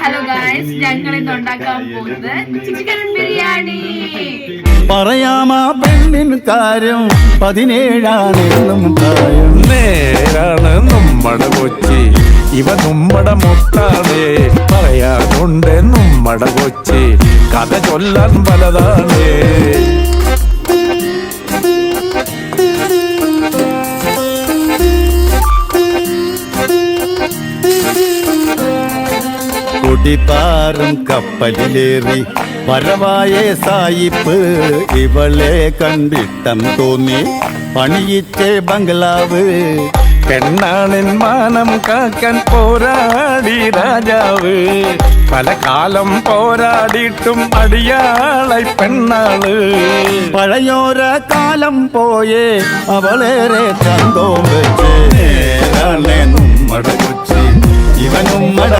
Hello guys, ഞങ്ങൾ ഇന്ന് ഉണ്ടാക്കാൻ പോകുന്നത് ചിക്കൻ ബിരിയാണി. പറയാമാ പെണ്ണിൻ കാര്യം 17 പ്രായം. നേരാണ് നമ്മടെ കൊച്ചി, ഇവ നമ്മടെ മുട്ടാണ്. പറയാനുണ്ട് നമ്മടെ കൊച്ചി, കഥ ചൊല്ലാൻ പലതാണ്. കുടിപ്പാറും കപ്പലിലേറി വരവായ സായിപ്പ് ഇവളെ കണ്ടിട്ടം തോന്നി പണിയിച്ചേ ബംഗ്ലാവ്. പെണ്ണാണിൻ മാനം കാക്കാൻ പോരാടി രാജാവ്, പല കാലം പോരാടിയിട്ടും അടിയാളായി പെണ്ണാള്. പഴയോര കാലം പോയേ അവളേറെ ചന്തോ വെച്ച്. നമ്മടെ കൊച്ചി ഇവനുമ്മട